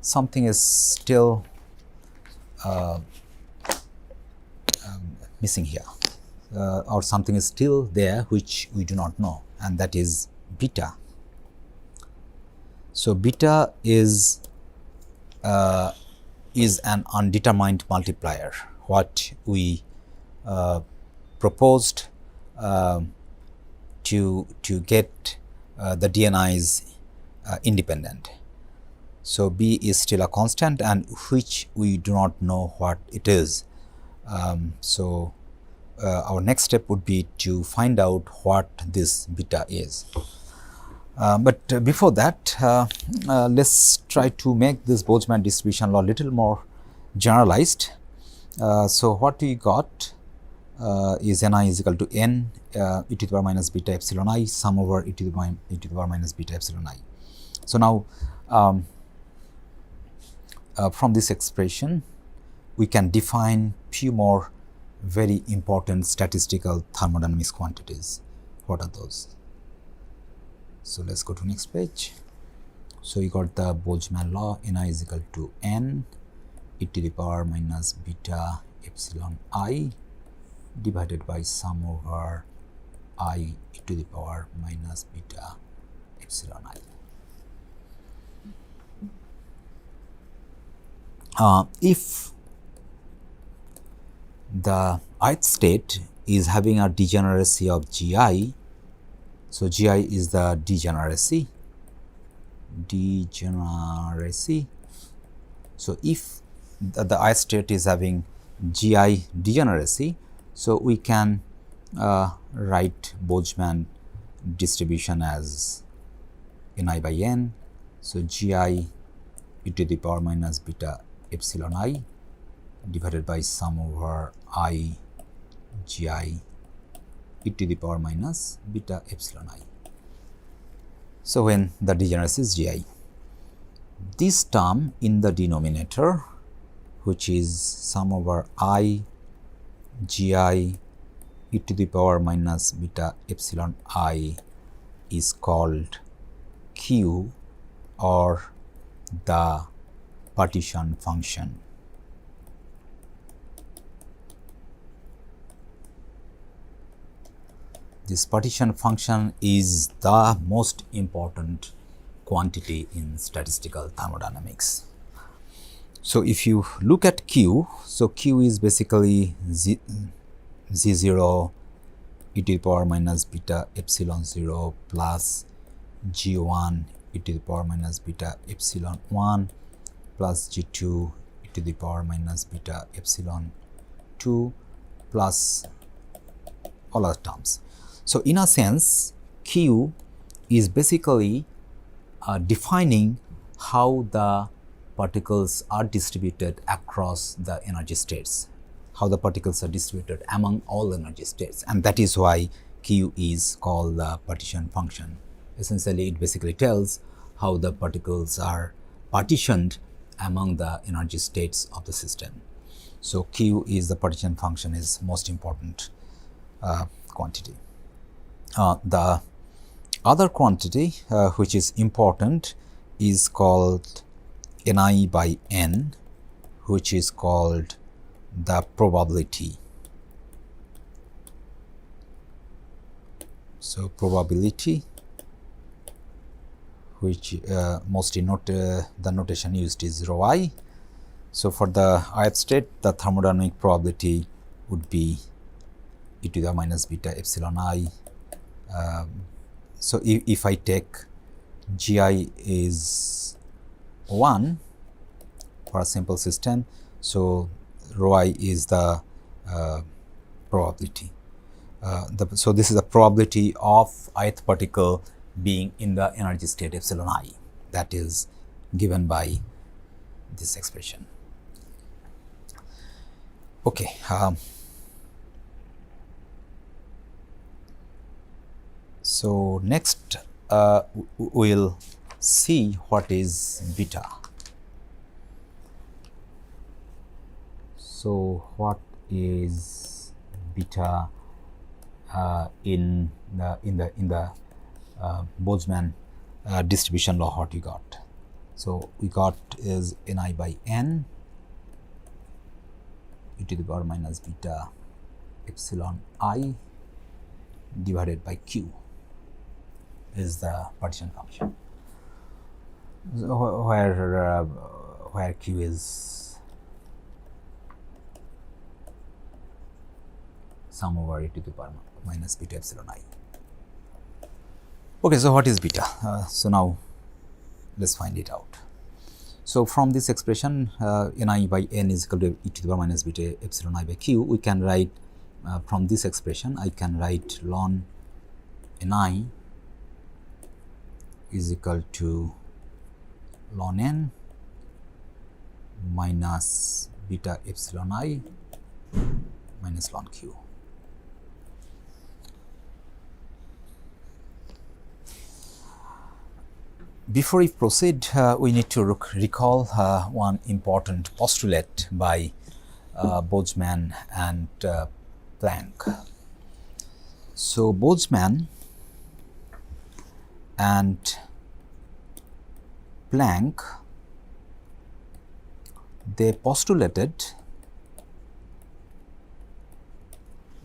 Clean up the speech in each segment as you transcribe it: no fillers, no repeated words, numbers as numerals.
something is still missing here, or something is still there which we do not know, and that is beta. So, beta is an undetermined multiplier, what we proposed to get the DNIs independent. So, B is still a constant and which we do not know what it is. Our next step would be to find out what this beta is. But before that, let's try to make this Boltzmann distribution law a little more generalized. So, what we got is Ni is equal to n e to the power minus beta epsilon I sum over e to the power minus beta epsilon I. So, now from this expression we can define few more very important statistical thermodynamics quantities. What are those? So, let us go to next page. So, you got the Boltzmann law Ni is equal to n e to the power minus beta epsilon I divided by sum over I e to the power minus beta epsilon I. If the ith state is having a degeneracy of Gi, so Gi is the degeneracy. So, if the ith state is having Gi degeneracy, so we can write Boltzmann distribution as Ni by n. So, Gi e to the power minus beta epsilon I divided by sum over I Gi e to the power minus beta epsilon I. So, when the degeneracy is Gi, this term in the denominator, which is sum over I Gi e to the power minus beta epsilon I, is called Q, or the partition function. This partition function is the most important quantity in statistical thermodynamics. So, if you look at Q, so Q is basically Z0 e to the power minus beta epsilon 0 plus G1 e to the power minus beta epsilon 1 plus G2 e to the power minus beta epsilon 2 plus all other terms. So, in a sense, Q is basically defining how the particles are distributed across the energy states, how the particles are distributed among all energy states, and that is why Q is called the partition function. Essentially, it basically tells how the particles are partitioned among the energy states of the system. So, Q is the partition function, is most important quantity. The other quantity which is important is called Ni by n, which is called the probability. So, probability, which mostly the notation used is rho I. So, for the ith state, the thermodynamic probability would be e to the minus beta epsilon I. So, if I take Gi is 1 for a simple system, so rho I is the probability. So, this is the probability of ith particle being in the energy state epsilon I, that is given by this expression. Okay. So, next we will see what is beta. So, what is beta in the Boltzmann distribution law? What we got? So we got is Ni by n e to the power minus beta epsilon I divided by q is the partition function, so where q is sum over e to the power minus beta epsilon I. Okay, so what is beta? So now let's find it out. So from this expression Ni by n is equal to e to the power minus beta epsilon I by q, we can write from this expression I can write ln Ni is equal to ln n minus beta epsilon I minus ln q. Before we proceed, we need to recall one important postulate by Boltzmann and Planck. So Boltzmann and Planck, they postulated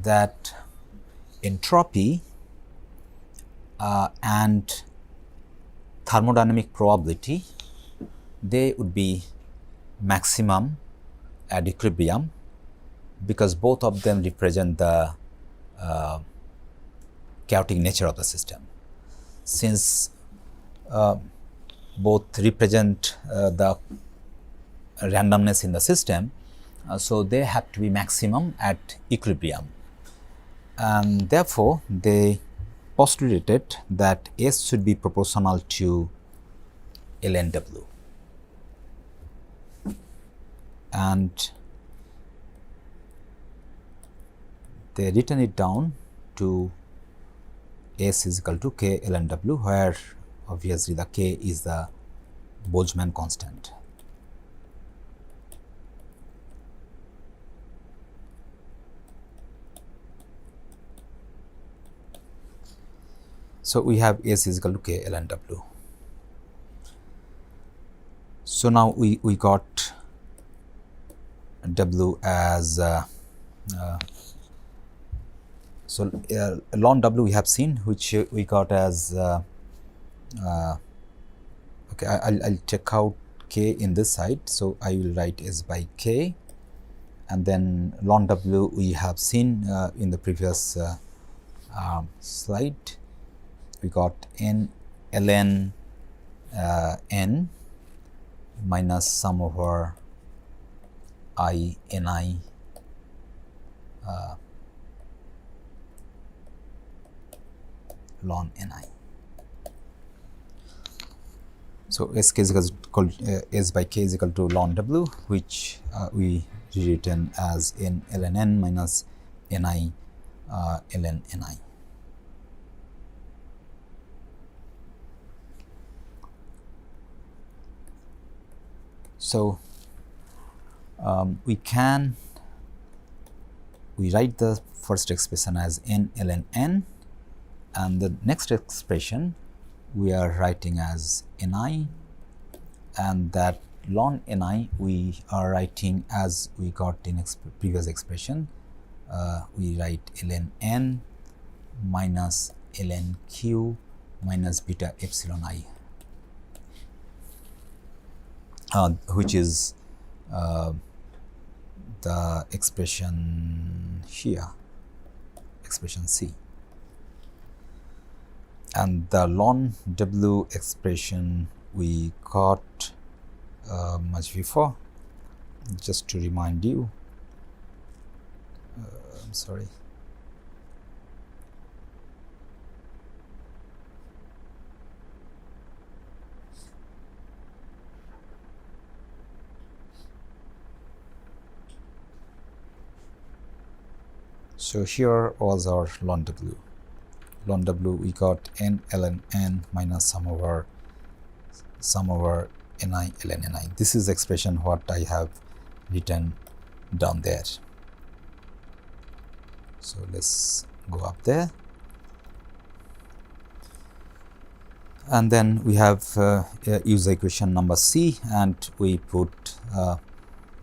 that entropy and thermodynamic probability, they would be maximum at equilibrium, because both of them represent the chaotic nature of the system. Since both represent the randomness in the system, so they have to be maximum at equilibrium, and therefore they postulated that S should be proportional to ln W, and they written it down to S is equal to k ln W, where obviously the k is the Boltzmann constant. So we have S is equal to k ln W. So now we got W as ln W we have seen, which we got as okay, I'll check out k in this side, so I will write S by k, and then ln W we have seen in the previous slide. We got n ln n minus sum over I Ni ln Ni. So S by k is equal to ln W, which we rewritten as n ln n minus Ni ln Ni. So we write the first expression as n ln n, and the next expression we are writing as Ni, and that ln Ni we are writing as we got in previous expression. We write ln n minus ln q minus beta epsilon I, which is the expression here, expression C. And the ln W expression we got much before. Just to remind you, I'm sorry. So here was our ln W. Ln W we got n ln n minus sum over Ni ln Ni. This is the expression what I have written down there. So let's go up there. And then we have use equation number C, and we put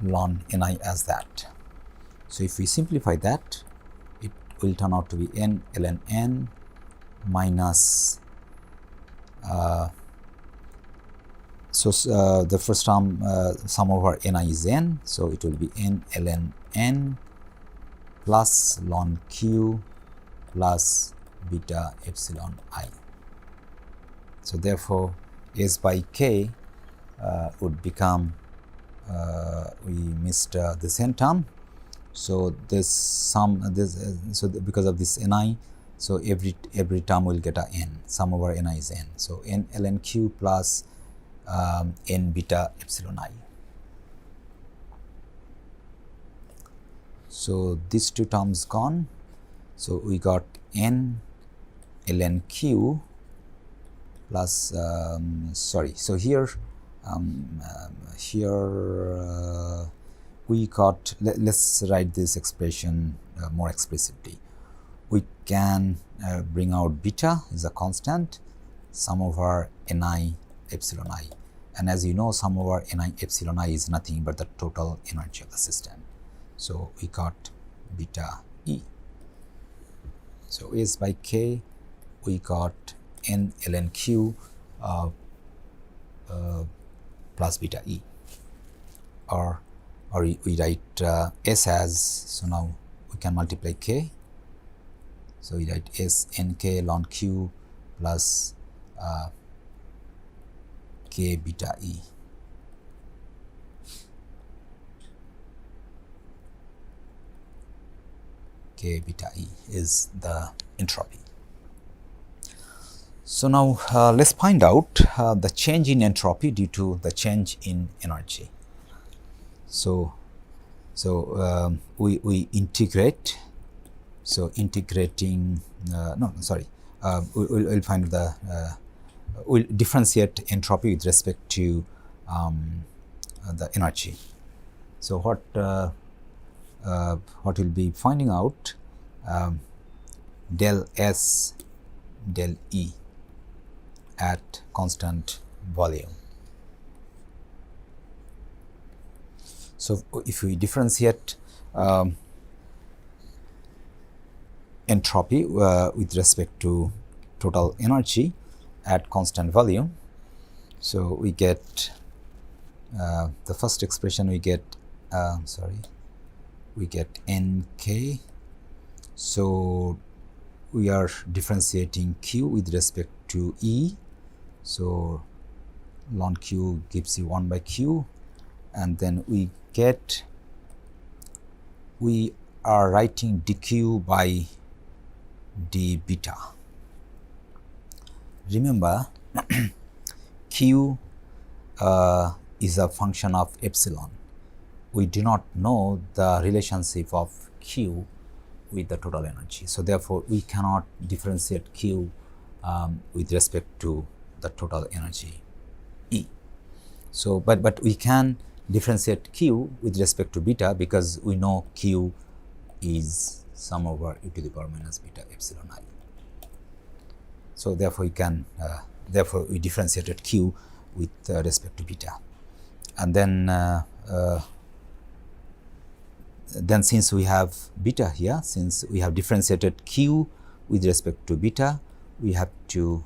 ln Ni as that. So if we simplify that, it will turn out to be n ln n minus the first term sum over Ni is n, so it will be n ln n plus ln q plus beta epsilon I. So therefore, S by k would become, we missed the same term. So this sum, because of this Ni, so every term will get a n, sum over Ni is n. So n ln q plus n beta epsilon I. So these two terms gone. So we got n ln q plus so here we got, let's write this expression more explicitly. We can bring out beta is a constant, sum over Ni epsilon I, and as you know, sum over Ni epsilon I is nothing but the total energy of the system. So we got beta E. So S by k, we got n ln q plus beta E, or we write S as, so now we can multiply k. So we write S n k ln q plus k beta E. K beta E is the entropy. So now let's find out the change in entropy due to the change in energy. So we integrate. So integrating we'll find the we'll differentiate entropy with respect to the energy. So what we'll be finding out, del S del E at constant volume. So if we differentiate entropy with respect to total energy at constant volume, so we get the first expression, we get we get nk. So we are differentiating q with respect to E. So ln q gives you 1 by q, and then we are writing dq by d beta. Remember, q is a function of epsilon. We do not know the relationship of q with the total energy. So therefore, we cannot differentiate q with respect to the total energy E. So but we can differentiate q with respect to beta, because we know q is sum over e to the power minus beta epsilon I. So therefore we can therefore we differentiated q with respect to beta, and then since we have beta here, since we have differentiated q with respect to beta, we have to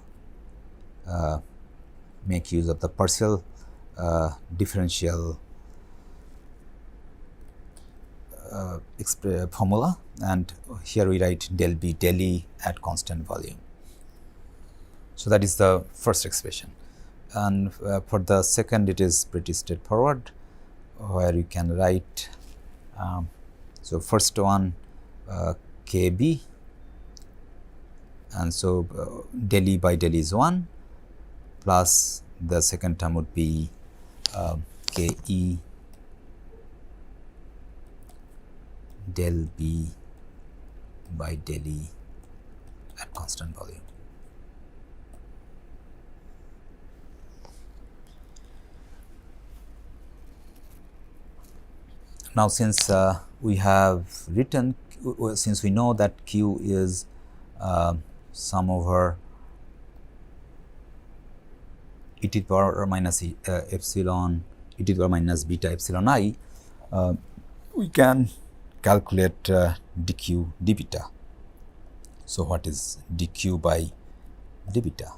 make use of the partial differential formula, and here we write del B del E at constant volume. So that is the first expression, and for the second it is pretty straightforward, where you can write so first one kb, and so del E by del E is 1, plus the second term would be ke del B by del E at constant volume. Now, since we have written, since we know that q is sum over e to the power minus epsilon e to the power minus beta epsilon I, we can calculate dq d beta. So, what is dq by d beta?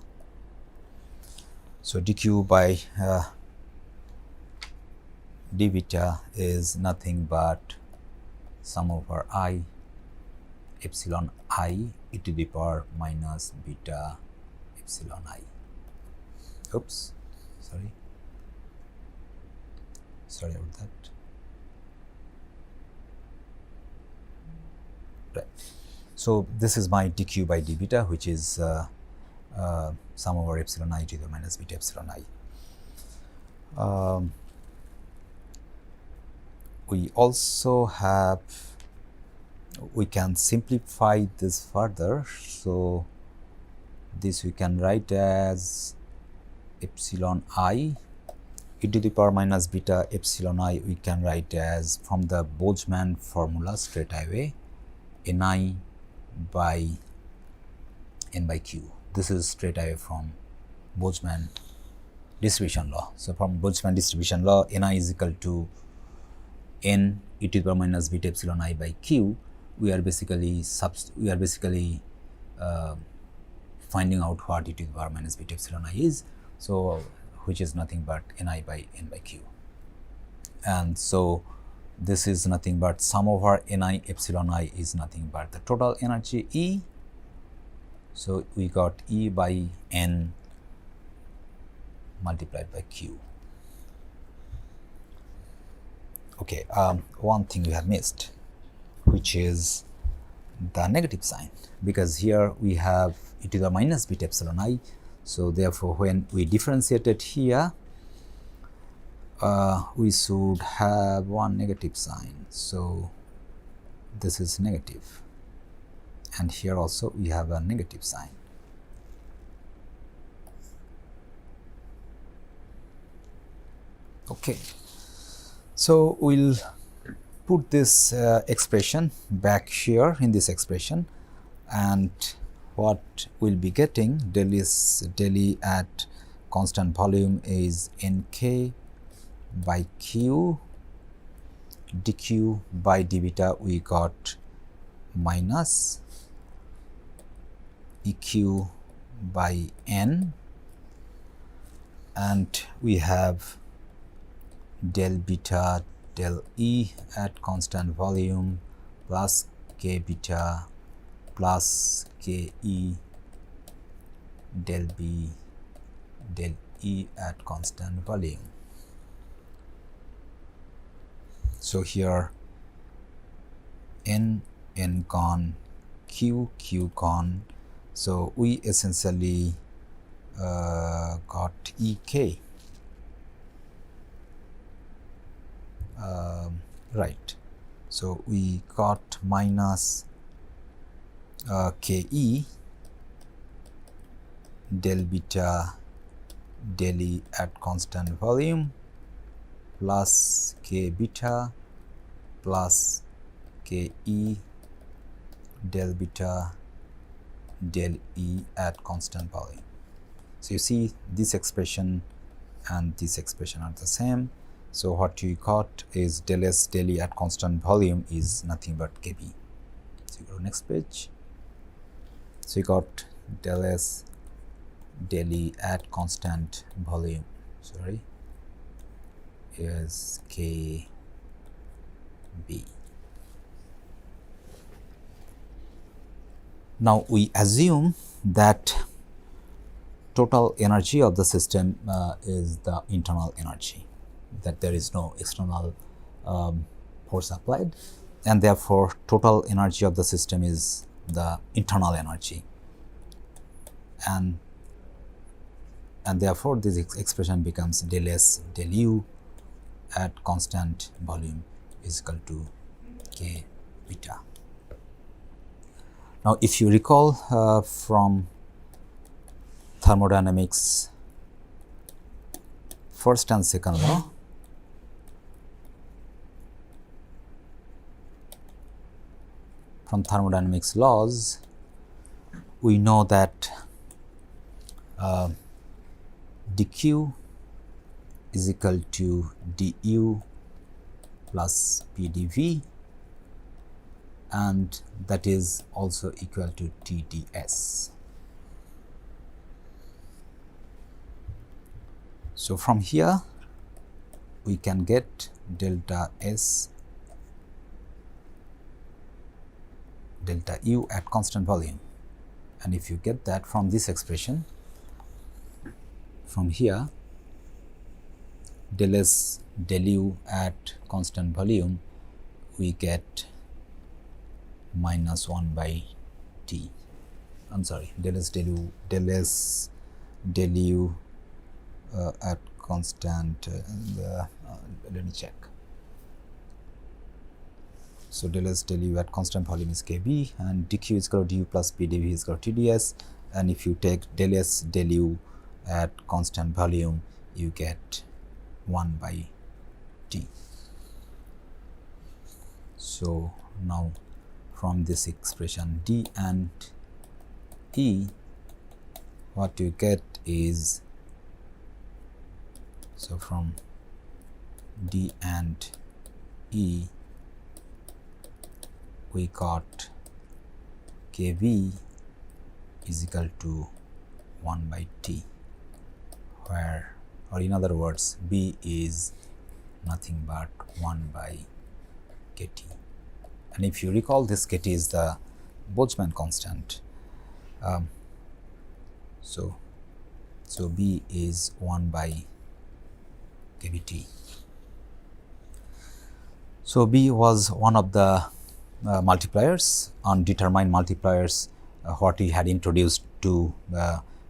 So, dq by d beta is nothing but sum over I epsilon I e to the power minus beta epsilon I. Oops, sorry about that. Right. So, this is my dq by d beta, which is sum over epsilon I to the minus beta epsilon I. We also have, we can simplify this further. So, this we can write as epsilon I e to the power minus beta epsilon I, we can write as from the Boltzmann formula straight away Ni by N by Q. This is straight away from Boltzmann distribution law. So, from Boltzmann distribution law, Ni is equal to N e to the power minus beta epsilon I by Q. We are basically finding out what e to the power minus beta epsilon I is. So, which is nothing but Ni by N by Q. And so, this is nothing but sum over Ni epsilon I is nothing but the total energy E. So, we got E by N multiplied by Q. Okay, one thing we have missed, which is the negative sign, because here we have e to the minus beta epsilon I. So, therefore, when we differentiate it here, we should have one negative sign. So, this is negative, and here also we have a negative sign. Okay. So, we will put this expression back here in this expression, and what we will be getting del E at constant volume is Nk by Q, dq by d beta we got minus Eq by N, and we have del beta del E at constant volume plus k beta plus k E del B del E at constant volume. So, here N con, Q con. So, we essentially got Ek. Right. So, we got minus Ke del beta del E at constant volume plus K beta plus Ke del beta del E at constant volume. So, you see this expression and this expression are the same. So, what you got is del S del E at constant volume is nothing but Kb. So, you go to next page. So, you got del S del E at constant volume, sorry, is Kb. Now, we assume that total energy of the system is the internal energy, that there is no external force applied, and therefore, total energy of the system is the internal energy, and therefore, this expression becomes del S del U at constant volume is equal to K beta. Now, if you recall from thermodynamics first and second law, from thermodynamics laws, we know that dq is equal to du plus pdv, and that is also equal to tds. So from here we can get delta S delta U at constant volume, and if you get that from this expression, from here del S del U at constant volume, we get minus 1 by T. I'm sorry, del S del U at constant, let me check. So del S del U at constant volume is Kb, and dq is equal to du plus pdv is equal to tds, and if you take del S del U at constant volume, you get 1 by T. So now from this expression D and E, what you get is, so from D and E we got Kv is equal to 1 by T, where, or in other words, B is nothing but 1 by Kt. And if you recall, this Kt is the Boltzmann constant. So B is 1 by Kbt. So B was one of the multipliers, undetermined multipliers, what we had introduced to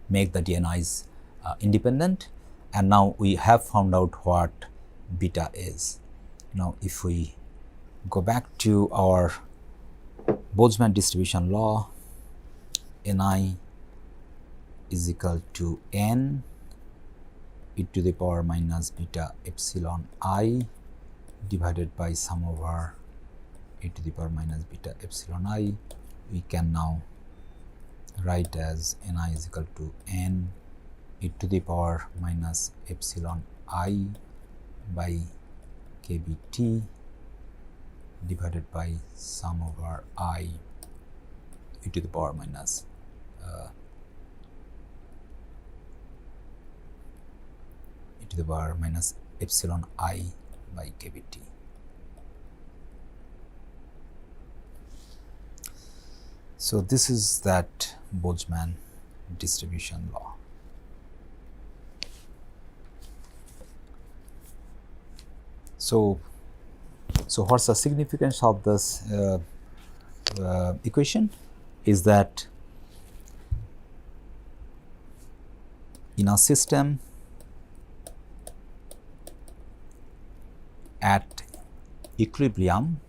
make the DNIs independent, and now we have found out what beta is. Now if we go back to our Boltzmann distribution law, Ni is equal to n e to the power minus beta epsilon I divided by sum over e to the power minus beta epsilon I. We can now write as Ni is equal to n e to the power minus epsilon I by kbt divided by sum over I e to the power minus e to the power minus epsilon I by kbt. So this is that Boltzmann distribution law. So what's the significance of this equation is that in a system at equilibrium,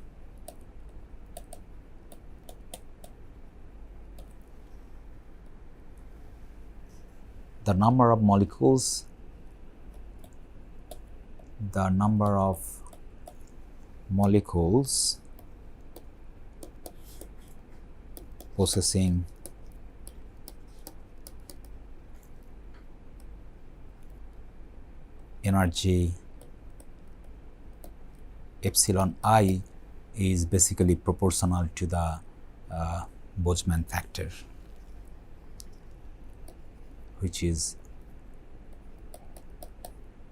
the number of molecules, possessing energy epsilon I is basically proportional to the Boltzmann factor, which is,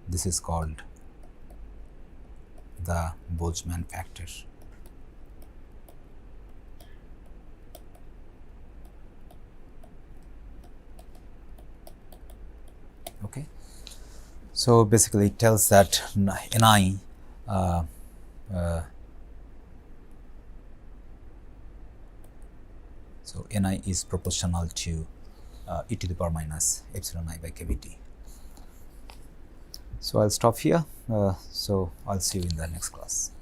this is called the Boltzmann factor. Okay. So basically it tells that Ni so Ni is proportional to e to the power minus epsilon I by kbt. So I'll stop here. So I'll see you in the next class.